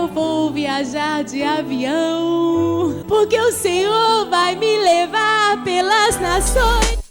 eu vou viajar de avião, porque o Senhor vai me levar pelas nações.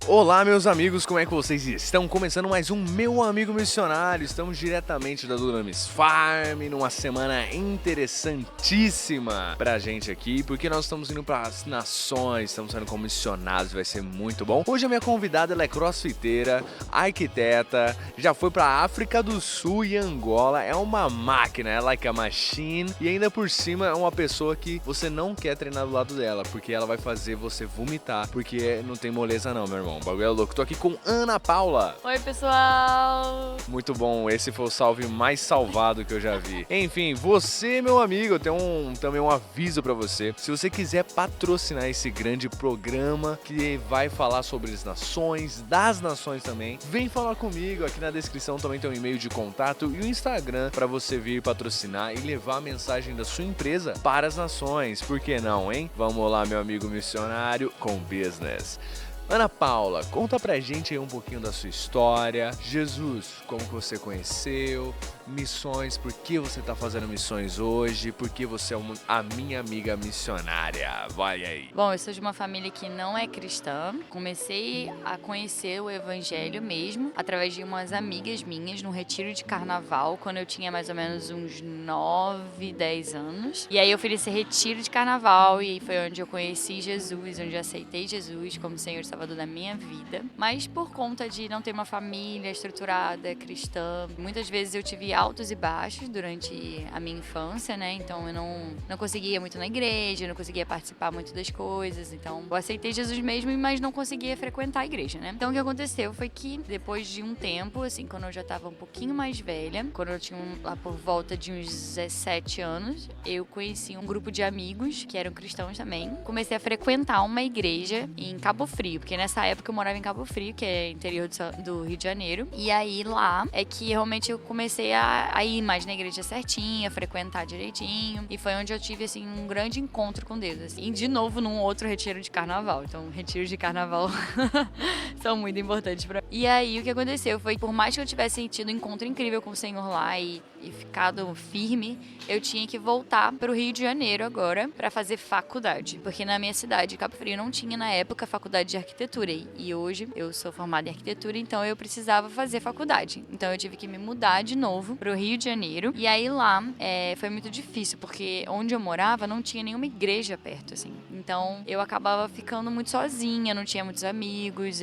Olá, meus amigos, como é que vocês estão? Começando mais um Meu Amigo Missionário. Estamos diretamente da Dunamis Farm, numa semana interessantíssima pra gente aqui, porque nós estamos indo pras nações, estamos saindo como missionários, vai ser muito bom. Hoje a minha convidada, ela é crossfiteira, arquiteta, já foi pra África do Sul e Angola, é uma máquina, é like a machine, e ainda por cima é uma pessoa que você não quer treinar do lado dela, porque ela vai fazer você vomitar, porque não tem moleza não, meu irmão. O bagulho é louco. Tô aqui com Ana Paula. Oi, pessoal! Muito bom, esse foi o salve mais salvado que eu já vi. Enfim, você, meu amigo, eu tenho também um aviso pra você. Se você quiser patrocinar esse grande programa que vai falar sobre as nações, das nações também, vem falar comigo. Aqui na descrição também tem um e-mail de contato e o Instagram pra você vir patrocinar e levar a mensagem da sua empresa para as nações. Por que não, hein? Vamos lá, meu amigo missionário com business. Ana Paula, conta pra gente aí um pouquinho da sua história. Jesus, como que você conheceu? Missões, por que você tá fazendo missões hoje? Por que você é a minha amiga missionária? Vai aí. Bom, eu sou de uma família que não é cristã. Comecei a conhecer o evangelho mesmo através de umas amigas minhas num retiro de carnaval, quando eu tinha mais ou menos uns 9, 10 anos. E aí eu fui nesse retiro de carnaval e foi onde eu conheci Jesus, onde eu aceitei Jesus como Senhor e Salvador da minha vida. Mas por conta de não ter uma família estruturada, cristã, muitas vezes eu tive altos e baixos durante a minha infância, né? Então eu não conseguia muito na igreja, não conseguia participar muito das coisas. Então eu aceitei Jesus mesmo, mas não conseguia frequentar a igreja, né? Então o que aconteceu foi que depois de um tempo, assim, quando eu já tava um pouquinho mais velha, quando eu tinha lá por volta de uns 17 anos, eu conheci um grupo de amigos que eram cristãos também. Comecei a frequentar uma igreja em Cabo Frio, porque nessa época eu morava em Cabo Frio, que é interior do Rio de Janeiro. E aí lá é que realmente eu comecei a ir mais na igreja certinha, frequentar direitinho. E foi onde eu tive, assim, um grande encontro com Deus, assim. E de novo num outro retiro de carnaval. Então, retiros de carnaval são muito importantes pra mim. E aí o que aconteceu foi que, por mais que eu tivesse tido um encontro incrível com o Senhor lá e ficado firme, eu tinha que voltar pro Rio de Janeiro agora pra fazer faculdade. Porque na minha cidade, Cabo Frio, não tinha na época faculdade de arquitetura. E hoje eu sou formada em arquitetura, então eu precisava fazer faculdade. Então eu tive que me mudar de novo pro Rio de Janeiro. E aí lá foi muito difícil, porque onde eu morava não tinha nenhuma igreja perto, assim. Então eu acabava ficando muito sozinha, não tinha muitos amigos.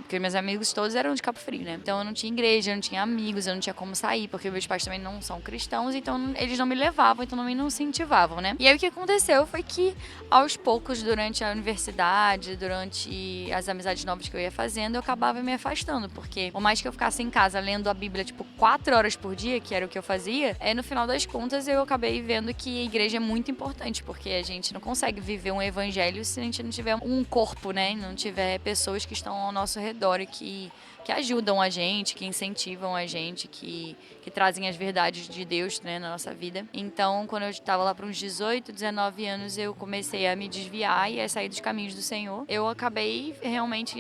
Porque meus amigos todos eram de Cabo Frio, né? Então eu não tinha igreja, eu não tinha amigos, eu não tinha como sair, porque meus pais também não são cristãos, então eles não me levavam, então não me incentivavam, né? E aí o que aconteceu foi que, aos poucos, durante a universidade, durante as amizades novas que eu ia fazendo, eu acabava me afastando, porque por mais que eu ficasse em casa lendo a Bíblia, tipo, 4 horas por dia, que era o que eu fazia, no final das contas eu acabei vendo que a igreja é muito importante, porque a gente não consegue viver um evangelho se a gente não tiver um corpo, né? Não tiver pessoas que estão ao nosso redor e que ajudam a gente, que incentivam a gente, que trazem as verdades de Deus, né, na nossa vida. Então, quando eu estava lá para uns 18, 19 anos, eu comecei a me desviar e a sair dos caminhos do Senhor. Eu acabei realmente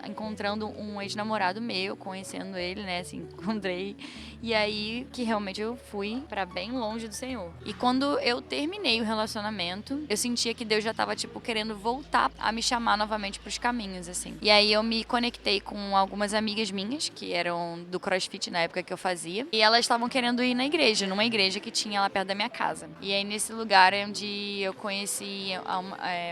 encontrando um ex-namorado meu, conhecendo ele, né, assim, encontrei. E aí que realmente eu fui para bem longe do Senhor. E quando eu terminei o relacionamento, eu sentia que Deus já estava, tipo, querendo voltar a me chamar novamente para os caminhos, assim. E aí eu me conectei com algumas amigas minhas, que eram do CrossFit na época que eu fazia, e elas estavam querendo ir na igreja, numa igreja que tinha lá perto da minha casa. E aí nesse lugar é onde eu conheci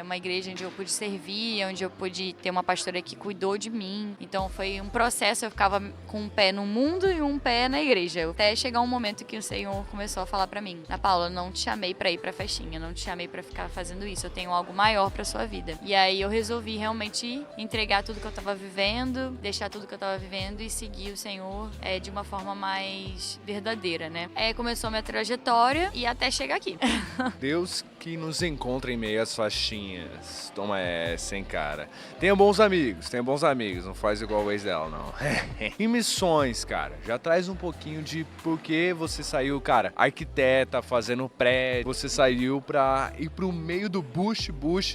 uma igreja onde eu pude servir, onde eu pude ter uma pastora que cuidou de mim. Então foi um processo, eu ficava com um pé no mundo e um pé na igreja, até chegar um momento que o Senhor começou a falar pra mim: Ana Paula, eu não te chamei pra ir pra festinha, não te chamei pra ficar fazendo isso, eu tenho algo maior pra sua vida. E aí eu resolvi realmente entregar tudo que eu tava vivendo, deixar tudo que eu tava vivendo e seguir o Senhor de uma forma mais verdadeira, né? Começou a minha trajetória e até chegar aqui. Deus que nos encontra em meio às faixinhas. Toma essa, hein, cara. Tenha bons amigos, não faz igual o ex dela, não. E missões, cara, já traz um pouquinho de por que você saiu, cara, arquiteta, fazendo prédio, você saiu pra ir pro meio do bush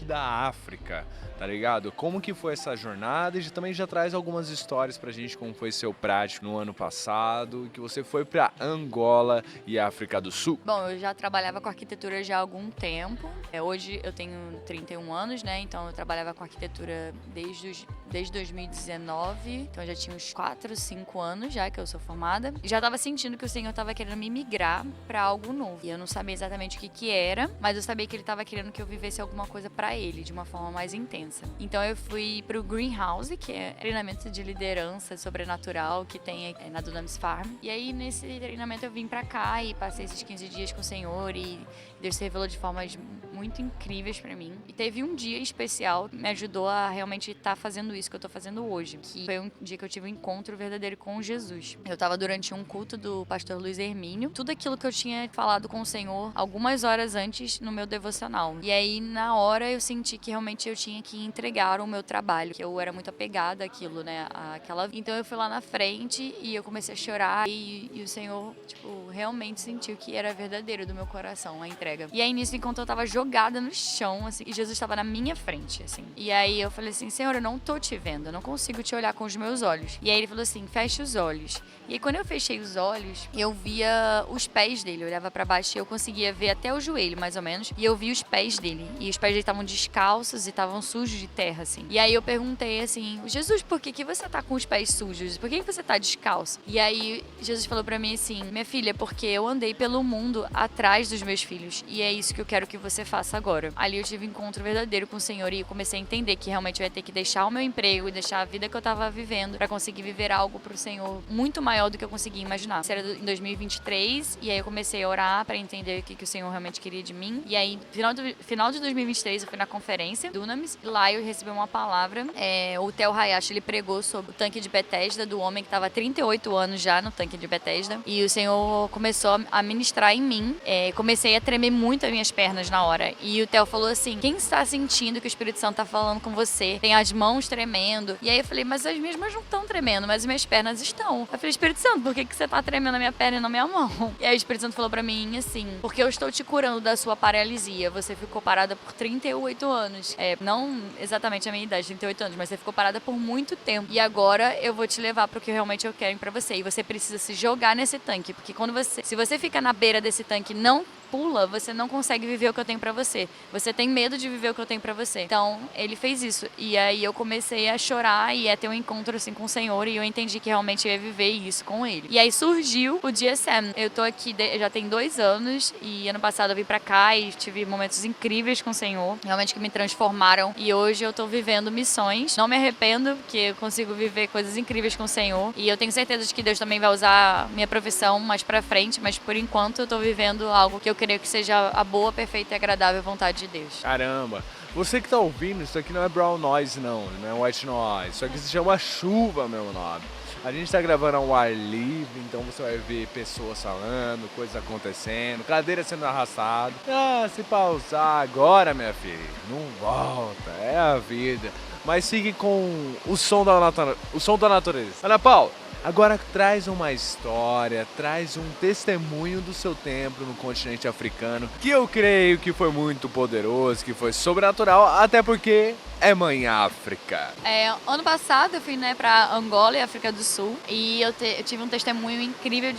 da África, tá ligado? Como que foi essa jornada? E também já traz algumas histórias pra gente, como foi seu prático no ano passado, que você foi pra Angola e África do Sul. Bom, eu já trabalhava com arquitetura já há algum tempo. Hoje eu tenho 31 anos, né? Então eu trabalhava com arquitetura desde 2019. Então eu já tinha uns 4, 5 anos já que eu sou formada. E já tava sentindo que o Senhor tava querendo me migrar pra algo novo. E eu não sabia exatamente o que era, mas eu sabia que Ele tava querendo que eu vivesse alguma coisa pra Ele, de uma forma mais intensa. Então eu fui pro Greenhouse, que é treinamento de liderança sobrenatural que tem na Dunamis Farm. E aí nesse treinamento eu vim pra cá e passei esses 15 dias com o Senhor e Deus se revelou de formas muito incríveis pra mim. E teve um dia especial que me ajudou a realmente estar fazendo isso que eu tô fazendo hoje, que foi um dia que eu tive um encontro verdadeiro com Jesus. Eu tava durante um culto do pastor Luiz Hermínio, tudo aquilo que eu tinha falado com o Senhor algumas horas antes no meu devocional. E aí na hora eu senti que realmente eu tinha que entregar o meu trabalho, que eu era muito apegada àquilo, né, Então eu fui lá na frente e eu comecei a chorar e o Senhor, realmente sentiu que era verdadeiro do meu coração a entrega. E aí nisso, enquanto eu tava jogada no chão, assim, e Jesus estava na minha frente, assim. E aí eu falei assim, Senhor, eu não tô te vendo, eu não consigo te olhar com os meus olhos. E aí ele falou assim, fecha os olhos. E aí quando eu fechei os olhos, eu via os pés dele, eu olhava pra baixo e eu conseguia ver até o joelho, mais ou menos, e eu vi os pés dele. E os pés dele estavam descalços e estavam sujos de terra, assim. E aí eu perguntei assim, Jesus, por que você tá com os pés sujos? Por que você tá descalço? E aí Jesus falou pra mim assim, minha filha, porque eu andei pelo mundo atrás dos meus filhos e é isso que eu quero que você faça agora. Ali eu tive um encontro verdadeiro com o Senhor e eu comecei a entender que realmente eu ia ter que deixar o meu emprego e deixar a vida que eu tava vivendo pra conseguir viver algo pro Senhor muito maior do que eu conseguia imaginar. Isso era em 2023 e aí eu comecei a orar pra entender o que o Senhor realmente queria de mim. E aí, final de 2023, eu fui na conferência Dunamis e lá eu recebi uma palavra. O Theo Hayashi, ele pregou sobre o tanque de Betesda, do homem que tava há 38 anos já no tanque de Betesda. E o Senhor começou a ministrar em mim. Comecei a tremer muito as minhas pernas na hora. E o Theo falou assim, quem está sentindo que o Espírito Santo tá falando com você? Tem as mãos tremendo. E aí eu falei, mas as minhas mãos não estão tremendo, mas as minhas pernas estão. Eu falei, Espírito Santo, por que você tá tremendo a minha perna e não a minha mão? E aí o Espírito Santo falou pra mim assim, porque eu estou te curando da sua paralisia. Você ficou parada por 38 anos. Não exatamente a minha idade, 38 anos, mas você ficou parada por muito tempo. E agora eu vou te levar pro que realmente eu quero pra você. E você precisa se jogar nesse tanque, porque se você fica na beira desse tanque e não pula, você não consegue viver o que eu tenho pra você. Você tem medo de viver o que eu tenho pra você. Então, ele fez isso. E aí eu comecei a chorar e a ter um encontro assim com o Senhor e eu entendi que realmente eu ia viver isso com ele. E aí surgiu o GSM. Eu tô aqui já tem 2 anos e ano passado eu vim pra cá e tive momentos incríveis com o Senhor, realmente que me transformaram. E hoje eu tô vivendo missões. Não me arrependo, porque eu consigo viver coisas incríveis com o Senhor. E eu tenho certeza de que Deus também vai usar minha profissão mais pra frente, mas por enquanto eu tô vivendo algo que eu creio que seja a boa, perfeita e agradável vontade de Deus. Caramba! Você que tá ouvindo, isso aqui não é brown noise não é white noise, isso aqui se chama chuva, meu nome. A gente tá gravando ao ar livre, então você vai ver pessoas falando, coisas acontecendo, cadeira sendo arrastada. Se pausar agora, minha filha, não volta, é a vida. Mas siga com o som da natureza. Ana Paula, agora traz uma história, traz um testemunho do seu tempo no continente africano, que eu creio que foi muito poderoso, que foi sobrenatural, até porque é Mãe África. Ano passado eu fui pra Angola e África do Sul e eu tive um testemunho incrível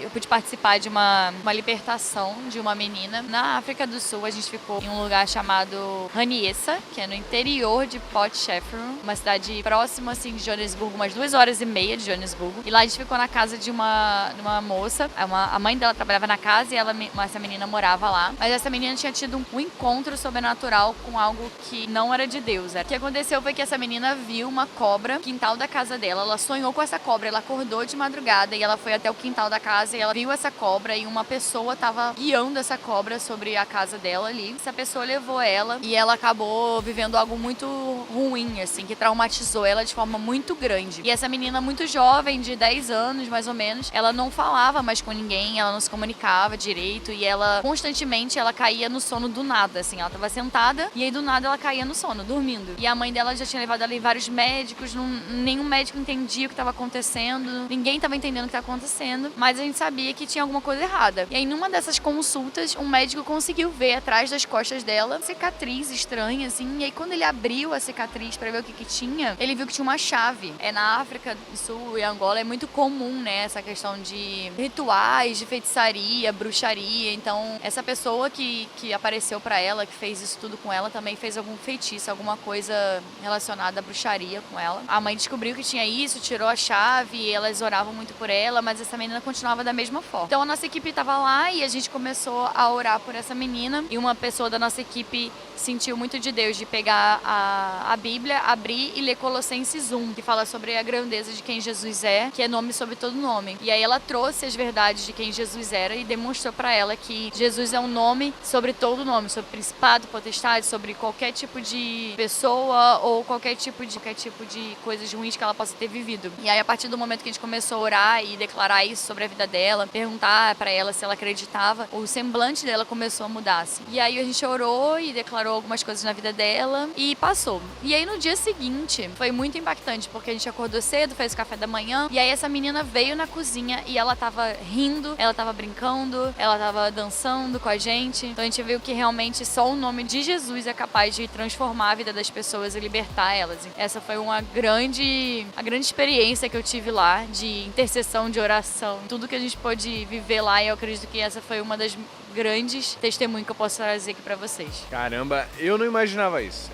eu pude participar de uma libertação de uma menina. Na África do Sul a gente ficou em um lugar chamado Raniessa, que é no interior de Port Shepstone, uma cidade próxima assim de Joanesburgo, umas 2h30 de Joanesburgo. E lá a gente ficou na casa de uma moça, a mãe dela trabalhava na casa e essa menina morava lá. Mas essa menina tinha tido um encontro sobrenatural com algo que não era de Deus. O que aconteceu foi que essa menina viu uma cobra no quintal da casa dela. Ela sonhou com essa cobra, ela acordou de madrugada e ela foi até o quintal da casa e ela viu essa cobra e uma pessoa estava guiando essa cobra sobre a casa dela ali. Essa pessoa levou ela e ela acabou vivendo algo muito ruim, assim, que traumatizou ela de forma muito grande. E essa menina muito jovem jovem de 10 anos, mais ou menos, ela não falava mais com ninguém, ela não se comunicava direito e ela, constantemente, ela caía no sono do nada, assim. Ela tava sentada e aí do nada ela caía no sono, dormindo. E a mãe dela já tinha levado ela em vários médicos, nenhum médico entendia o que estava acontecendo, ninguém estava entendendo o que estava acontecendo, mas a gente sabia que tinha alguma coisa errada. E aí, numa dessas consultas, um médico conseguiu ver atrás das costas dela cicatriz estranha, assim, e aí quando ele abriu a cicatriz pra ver o que tinha, ele viu que tinha uma chave. Na África do Sul e Angola é muito comum, né, essa questão de rituais, de feitiçaria, bruxaria. Então, essa pessoa que apareceu pra ela, que fez isso tudo com ela, também fez algum feitiço, alguma coisa relacionada à bruxaria com ela. A mãe descobriu que tinha isso, tirou a chave, elas oravam muito por ela, mas essa menina continuava da mesma forma. Então, a nossa equipe tava lá e a gente começou a orar por essa menina, e uma pessoa da nossa equipe sentiu muito de Deus de pegar a Bíblia, abrir e ler Colossenses 1, que fala sobre a grandeza de quem Jesus é, que é nome sobre todo nome. E aí ela trouxe as verdades de quem Jesus era e demonstrou pra ela que Jesus é um nome sobre todo nome, sobre principado, potestade, sobre qualquer tipo de pessoa ou qualquer tipo de coisas ruins que ela possa ter vivido. E aí, a partir do momento que a gente começou a orar e declarar isso sobre a vida dela, perguntar pra ela se ela acreditava, o semblante dela começou a mudar, assim. E aí a gente orou e declarou algumas coisas na vida dela e passou. E aí, no dia seguinte, foi muito impactante, porque a gente acordou cedo, fez o café da manhã, e aí essa menina veio na cozinha e ela tava rindo, ela tava brincando, ela tava dançando com a gente. Então a gente viu que realmente só o nome de Jesus é capaz de transformar a vida das pessoas e libertar elas. Essa foi a grande experiência que eu tive lá, de intercessão, de oração, tudo que a gente pôde viver lá, e eu acredito que essa foi uma das grandes testemunhos que eu posso trazer aqui pra vocês. Caramba, eu não imaginava isso.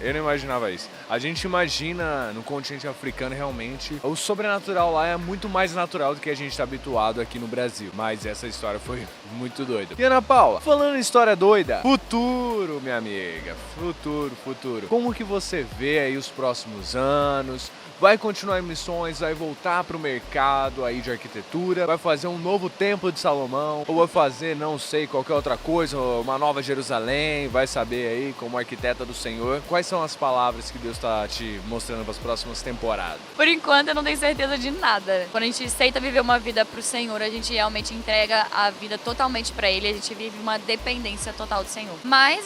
A gente imagina no continente africano, realmente, o sobrenatural lá é muito mais natural do que a gente tá habituado aqui no Brasil. Mas essa história foi muito doida. E Ana Paula, falando em história doida, futuro, minha amiga, futuro. Como que você vê aí os próximos anos? Vai continuar em missões, vai voltar pro mercado aí de arquitetura, vai fazer um novo Templo de Salomão, ou vai fazer, não sei, qualquer outra coisa, uma nova Jerusalém, vai saber aí, como arquiteta do Senhor. Quais são as palavras que Deus tá te mostrando para as próximas temporadas? Por enquanto, eu não tenho certeza de nada. Quando a gente aceita viver uma vida pro Senhor, a gente realmente entrega a vida totalmente pra Ele, a gente vive uma dependência total do Senhor. Mas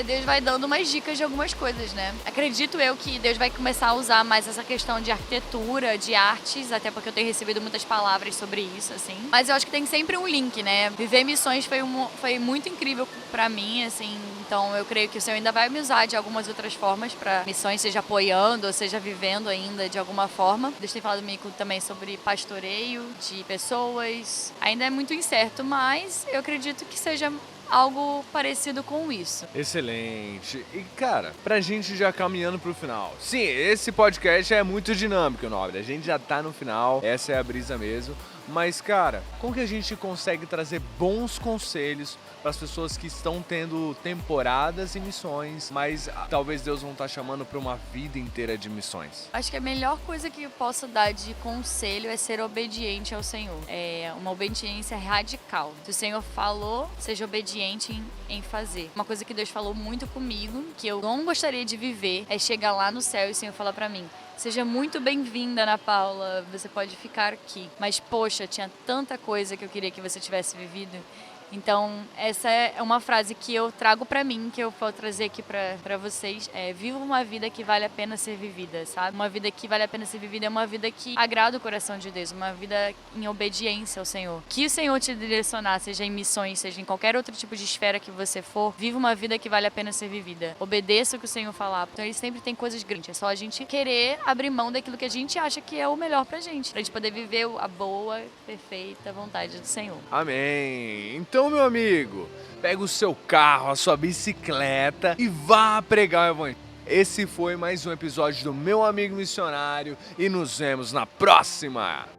Deus vai dando umas dicas de algumas coisas, né? Acredito eu que Deus vai começar a usar mais essa questão de arquitetura, de artes, até porque eu tenho recebido muitas palavras sobre isso, assim. Mas eu acho que tem sempre um link, né? Viver missões foi muito incrível pra mim, assim. Então eu creio que o Senhor ainda vai me usar de algumas outras formas pra missões, seja apoiando, ou seja vivendo ainda de alguma forma. Deus tem falado comigo também sobre pastoreio de pessoas. Ainda é muito incerto, mas eu acredito que seja algo parecido com isso. Excelente. E, cara, pra gente já caminhando pro final. Sim, esse podcast é muito dinâmico, Nobre. A gente já tá no final, essa é a brisa mesmo. Mas, cara, como que a gente consegue trazer bons conselhos para as pessoas que estão tendo temporadas e missões, mas talvez Deus não tá chamando para uma vida inteira de missões? Acho que a melhor coisa que eu posso dar de conselho é ser obediente ao Senhor. É uma obediência radical. Se o Senhor falou, seja obediente em fazer. Uma coisa que Deus falou muito comigo, que eu não gostaria de viver, é chegar lá no céu e o Senhor falar para mim: seja muito bem-vinda, Ana Paula, você pode ficar aqui. Mas, poxa, tinha tanta coisa que eu queria que você tivesse vivido. Então, essa é uma frase que eu trago pra mim, que eu vou trazer aqui pra vocês. Viva uma vida que vale a pena ser vivida, sabe? Uma vida que vale a pena ser vivida é uma vida que agrada o coração de Deus, uma vida em obediência ao Senhor. Que o Senhor te direcionar, seja em missões, seja em qualquer outro tipo de esfera que você for, viva uma vida que vale a pena ser vivida. Obedeça o que o Senhor falar. Então, ele sempre tem coisas grandes. É só a gente querer abrir mão daquilo que a gente acha que é o melhor pra gente poder viver a boa, perfeita vontade do Senhor. Amém. Então, meu amigo, pega o seu carro, a sua bicicleta e vá pregar o evangelho. Esse foi mais um episódio do Meu Amigo Missionário e nos vemos na próxima!